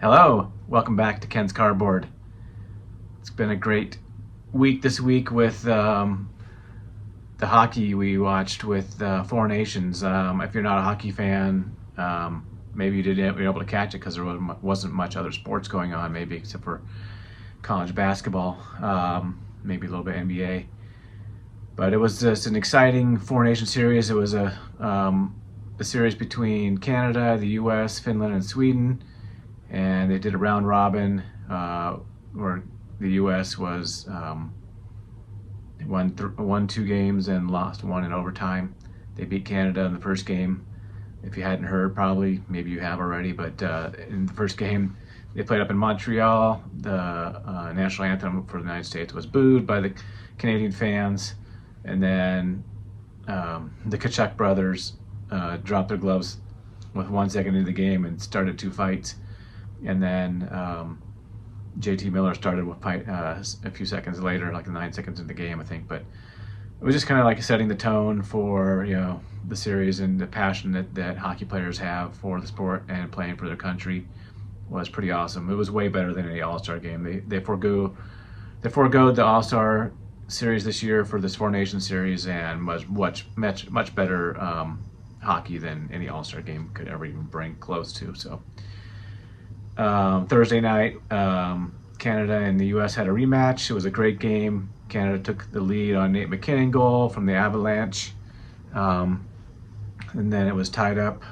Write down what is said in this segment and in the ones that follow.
Hello, welcome back to Ken's Cardboard. It's been a great week this week with the hockey we watched with Four Nations. If you're not a hockey fan, maybe you didn't were able to catch it because there wasn't much other sports going on, maybe except for college basketball, maybe a little bit NBA. But it was just an exciting Four Nation series. It was a series between Canada, the U.S., Finland, and Sweden. And they did a round robin where the U.S. was won 2 games and lost 1 in overtime. They beat Canada in the first game. If you hadn't heard, probably maybe you have already, but in the first game they played up in Montreal. The national anthem for the United States was booed by the Canadian fans, and then the Kachuk brothers dropped their gloves with 1 second into the game and started 2 fights. And then JT Miller started with a few seconds later, like 9 seconds in the game, I think. But it was just kind of like setting the tone for the series, and the passion that hockey players have for the sport and playing for their country was pretty awesome. It was way better than any All-Star game. They forgoed the All-Star series this year for this Four Nations series, and was much better hockey than any All-Star game could ever even bring close to. So. Thursday night, Canada and the U.S. had a rematch. It was a great game. Canada took the lead on Nate McKinnon goal from the Avalanche, and then it was tied up.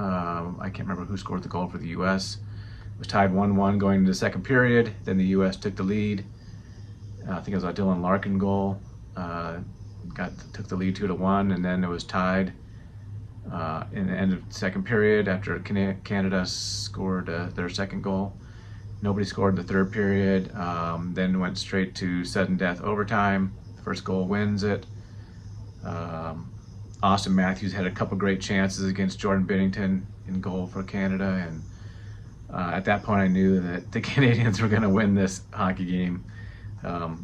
I can't remember who scored the goal for the U.S. It was tied 1-1 going into the second period. Then the U.S. took the lead. I think it was a Dylan Larkin goal. Took the lead 2-1, and then it was tied in the end of the second period after Canada scored their second goal. Nobody scored in the third period. Then went straight to sudden death overtime. The first goal wins it. Austin Matthews had a couple great chances against Jordan Binnington in goal for Canada, and at that point I knew that the Canadians were going to win this hockey game.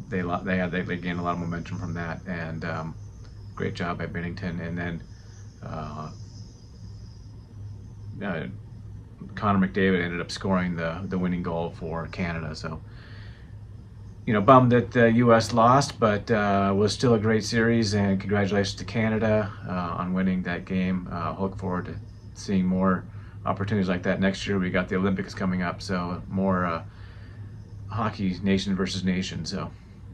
They gained a lot of momentum from that, and great job by Binnington. And then Connor McDavid ended up scoring the winning goal for Canada. So, bummed that the U.S. lost, but was still a great series, and congratulations to Canada on winning that game. Look forward to seeing more opportunities like that next year. We got the Olympics coming up, so more hockey nation versus nation. So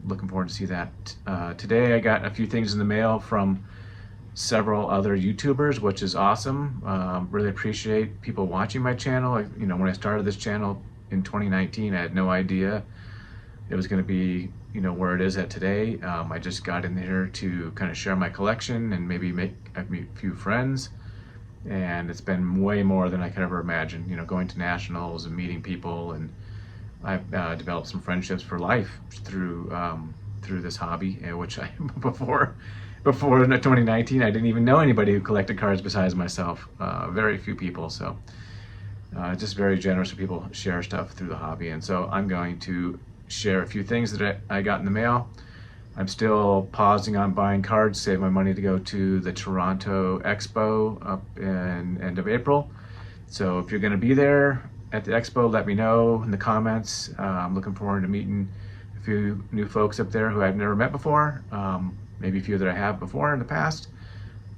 looking forward to see that. Today I got a few things in the mail from several other YouTubers, which is awesome. Really appreciate people watching my channel. When I started this channel in 2019, I had no idea it was going to be, where it is at today. I just got in here to kind of share my collection and maybe make a few friends. And it's been way more than I could ever imagine, going to nationals and meeting people. And I've developed some friendships for life through this hobby, which before 2019, I didn't even know anybody who collected cards besides myself. Very few people, so just very generous when people share stuff through the hobby. And so I'm going to share a few things that I got in the mail. I'm still pausing on buying cards, save my money to go to the Toronto Expo up in end of April. So if you're going to be there at the Expo, let me know in the comments. I'm looking forward to meeting a few new folks up there who I've never met before. Maybe a few that I have before in the past,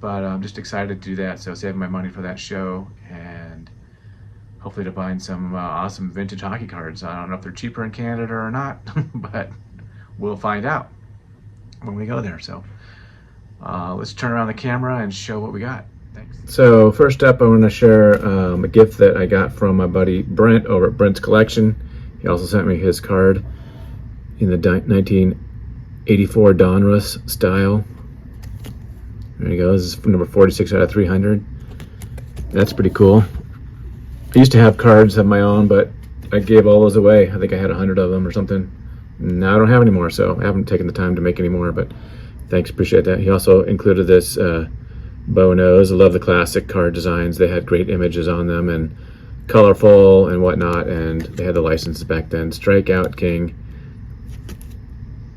but I'm just excited to do that. So saving my money for that show, and hopefully to find some awesome vintage hockey cards. I don't know if they're cheaper in Canada or not, but we'll find out when we go there. So let's turn around the camera and show what we got. Thanks. So first up, I want to share a gift that I got from my buddy Brent over at Brent's Collection. He also sent me his card in the 1984 Donruss style. There you go. This is number 46 out of 300. That's pretty cool. I used to have cards of my own, but I gave all those away. I think I had 100 of them or something. Now I don't have any more, so I haven't taken the time to make any more, but thanks, appreciate that. He also included this bow nose. I love the classic card designs. They had great images on them and colorful and whatnot, and they had the licenses back then. Strikeout King,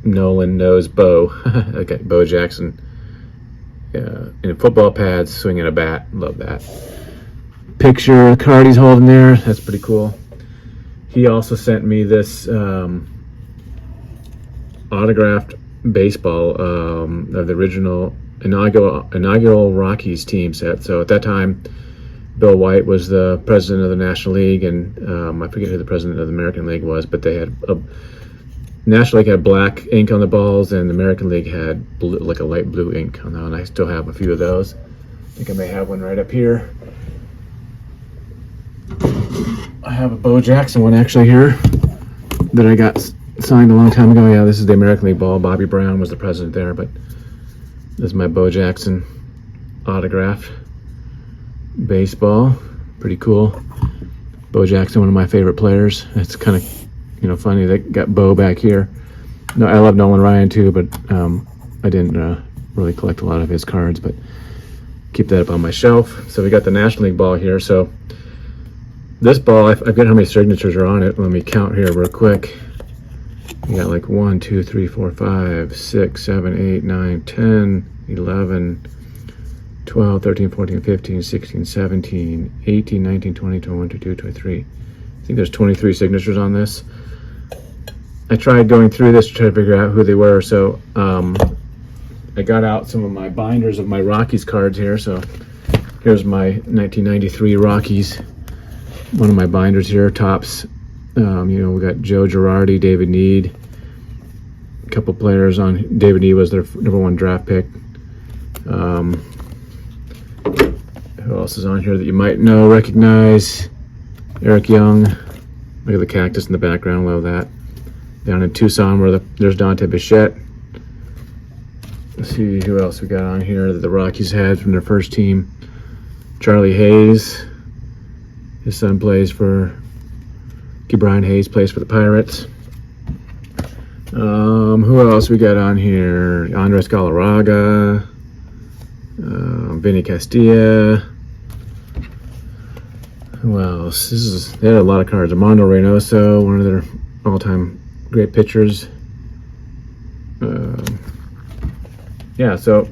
Nolan Nose Bo. Okay, Bo Jackson. In football pads, swinging a bat. Love that. Picture the card he's holding there. That's pretty cool. He also sent me this autographed baseball of the original inaugural Rockies team set. So at that time, Bill White was the president of the National League, and I forget who the president of the American League was, but they had National League had black ink on the balls, and the American League had blue, like a light blue ink on that. And I still have a few of those. I think I may have one right up here. I have a Bo Jackson one actually here that I got signed a long time ago. Yeah, this is the American League ball. Bobby Brown was the president there, but this is my Bo Jackson autograph baseball. Pretty cool. Bo Jackson, one of my favorite players. It's kind of, funny they got Bo back here. No, I love Nolan Ryan too, but I didn't really collect a lot of his cards, but keep that up on my shelf. So we got the National League ball here. So this ball, I forget how many signatures are on it. Let me count here real quick. You got like 1, 2, 3, 4, 5, 6, 7, 8, 9, 10, 11, 12, 13, 14, 15, 16, 17, 18, 19, 20, 21, 22, 23. I think there's 23 signatures on this. I tried going through this to try to figure out who they were. So I got out some of my binders of my Rockies cards here. So here's my 1993 Rockies. One of my binders here, tops. We got Joe Girardi, David Need. A couple players on. David Need was their #1 draft pick. Who else is on here that you might recognize? Eric Young. Look at the cactus in the background. Love that. Down in Tucson, where there's Dante Bichette. Let's see who else we got on here that the Rockies had from their first team. Charlie Hayes. His son plays for. Brian Hayes plays for the Pirates. Who else we got on here? Andres Galarraga, Vinny Castilla. Who else? They had a lot of cards. Armando Reynoso, one of their all-time great pitchers. So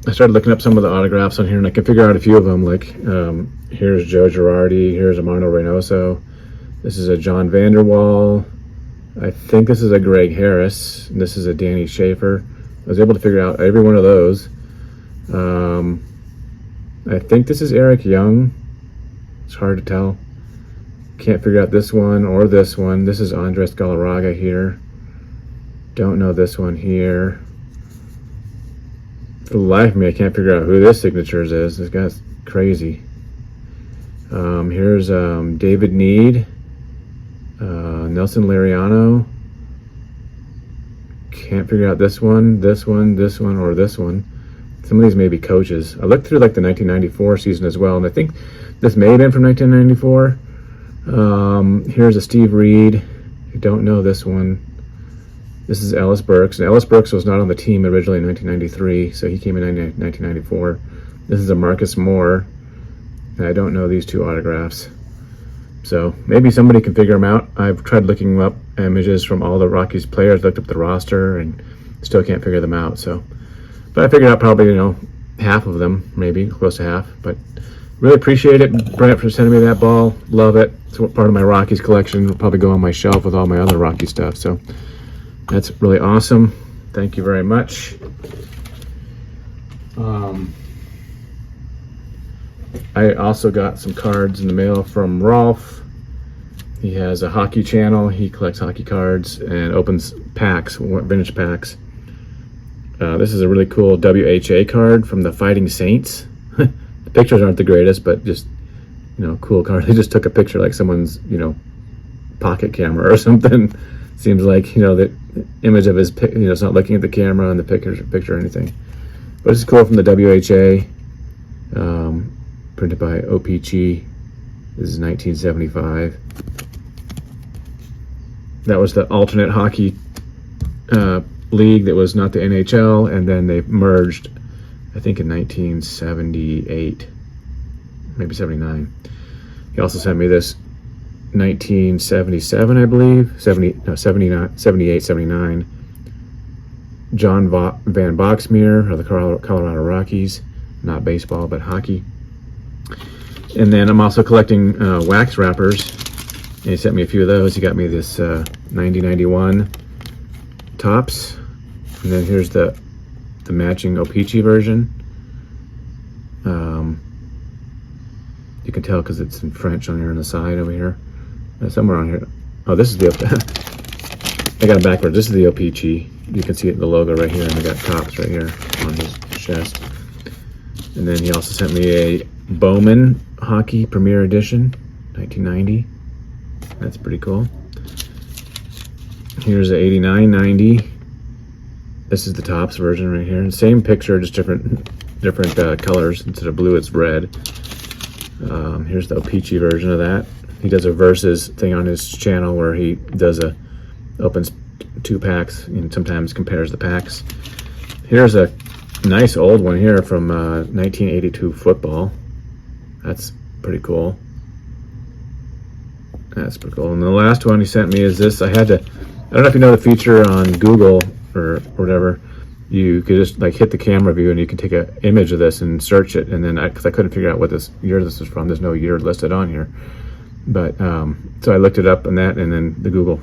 I started looking up some of the autographs on here, and I can figure out a few of them. Like here's Joe Girardi, here's Armando Reynoso. This is a John Vanderwall. I think this is a Greg Harris, and this is a Danny Schaefer. I was able to figure out every one of those. I think this is Eric Young. It's hard to tell. Can't figure out this one or this one. This is Andres Galarraga here. Don't know this one here. For the life of me, I can't figure out who this signature is. This guy's crazy. Here's David Need, Nelson Lariano. Can't figure out this one, this one, this one, or this one. Some of these may be coaches. I looked through like the 1994 season as well, and I think this may have been from 1994. Here's a Steve Reed. I don't know this one. This is Ellis Burks. And Ellis Burks was not on the team originally in 1993, so he came in 1994. This is a Marcus Moore. And I don't know these two autographs. So maybe somebody can figure them out. I've tried looking up images from all the Rockies players, looked up the roster, and still can't figure them out. So, but I figured out probably, half of them, maybe, close to half. But really appreciate it, Brent, for sending me that ball. Love it. It's part of my Rockies collection. It'll probably go on my shelf with all my other Rocky stuff. So that's really awesome. Thank you very much. I also got some cards in the mail from Rolf. He has a hockey channel. He collects hockey cards and opens packs, vintage packs. This is a really cool WHA card from the Fighting Saints. The pictures aren't the greatest, but just, cool card. They just took a picture like someone's, pocket camera or something. Seems like, the image of his, it's not looking at the camera and the picture or anything. But it's cool from the WHA. Printed by OPG. This is 1975. That was the alternate hockey league that was not the NHL, and then they merged, I think, in 1978, maybe 79. He also sent me this 1977, I believe, 78, 79. John Van Boxmeer of the Colorado Rockies, not baseball, but hockey. And then I'm also collecting wax wrappers. And he sent me a few of those. He got me this 9091 Tops. And then here's the matching O-Pee-Chee version. You can tell because it's in French on here on the side over here. Somewhere on here. Oh, this is the I got it backwards. This is the O-Pee-Chee. You can see it, the logo right here, and I got Tops right here on his chest. And then he also sent me a Bowman Hockey Premier Edition, 1990. That's pretty cool. Here's the 8990. This is the Tops version right here. Same picture, just different colors. Instead of blue, it's red. Here's the O-Pee-Chee version of that. He does a versus thing on his channel where he opens 2 packs and sometimes compares the packs. Here's a nice old one here from 1982 football. That's pretty cool. That's pretty cool. And the last one he sent me is this. I don't know if you know the feature on Google or whatever. You could just like hit the camera view and you can take an image of this and search it. And then because I couldn't figure out what year this was from. There's no year listed on here. But so I looked it up on that, and then the Google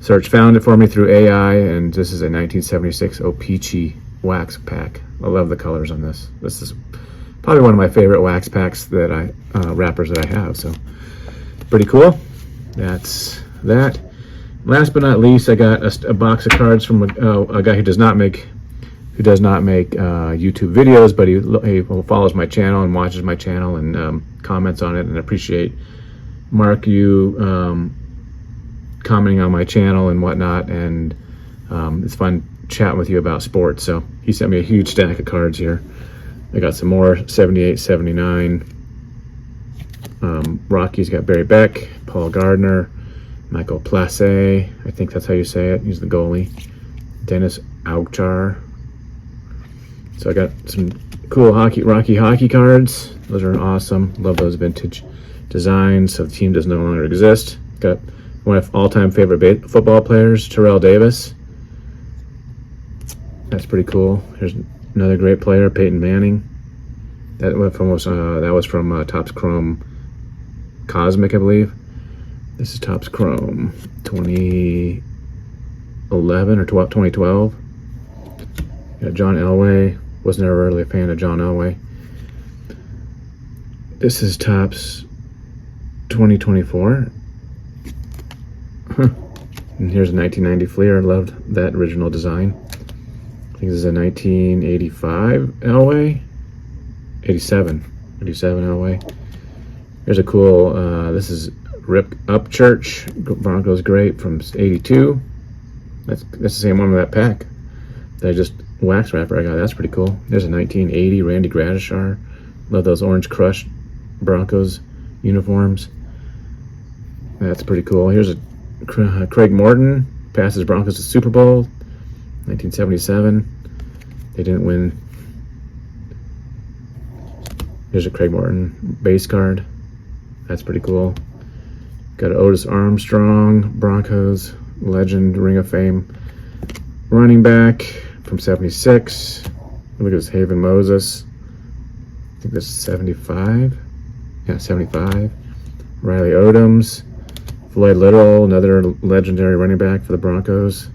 search found it for me through AI. And this is a 1976 O-Pee-Chee wax pack. I love the colors on this. This is probably one of my favorite wax packs that wrappers that I have. So pretty cool. That's that. Last but not least, I got a box of cards from a guy who does not make YouTube videos, but he follows my channel and watches my channel and comments on it, and I appreciate Mark you commenting on my channel and whatnot, and it's fun chatting with you about sports. So he sent me a huge stack of cards here. I got some more 78, 79. Rockies got Barry Beck, Paul Gardner, Michael Place, I think that's how you say it. He's the goalie. Dennis Auchar. So I got some cool Rocky hockey cards. Those are awesome. Love those vintage designs. So the team does no longer exist. Got one of all-time favorite football players, Terrell Davis. That's pretty cool. Here's another great player, Peyton Manning. That was from Topps Chrome Cosmic, I believe. This is Topps Chrome 2011 or 2012. Got John Elway. Was never really a fan of John Elway. This is Topps 2024. And here's a 1990 Fleer. I loved that original design. I think this is a 1985 Elway. 87 Elway. Here's a cool, this is Rip Upchurch Broncos great from 82. That's the same one with that pack that I just wax wrapper I got. That's pretty cool. There's a 1980 Randy Gradishar. Love those orange crush Broncos uniforms. That's pretty cool. Here's a Craig Morton, passes Broncos to Super Bowl 1977. They didn't win. Here's a Craig Morton base card. That's pretty cool. Got an Otis Armstrong, Broncos, legend, Ring of Fame, running back from 76. Look at this, Haven Moses. I think this is 75. Yeah, 75. Riley Odoms, Floyd Little, another legendary running back for the Broncos.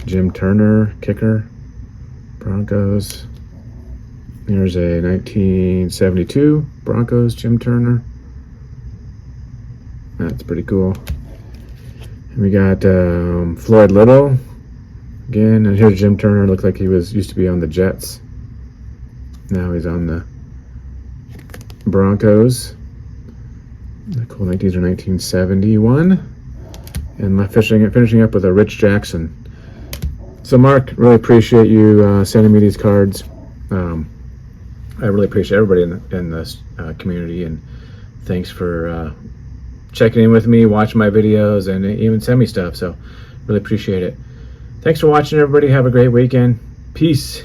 Jim Turner, kicker, Broncos. Here's a 1972 Broncos, Jim Turner. That's pretty cool. And we got Floyd Little again, and here's Jim Turner. Looks like he used to be on the Jets. Now he's on the Broncos. Cool. These are 1971, and finishing up with a Rich Jackson. So Mark, really appreciate you sending me these cards. I really appreciate everybody in this community, and thanks for checking in with me, watching my videos, and even send me stuff. So really appreciate it. Thanks for watching, everybody. Have a great weekend. Peace.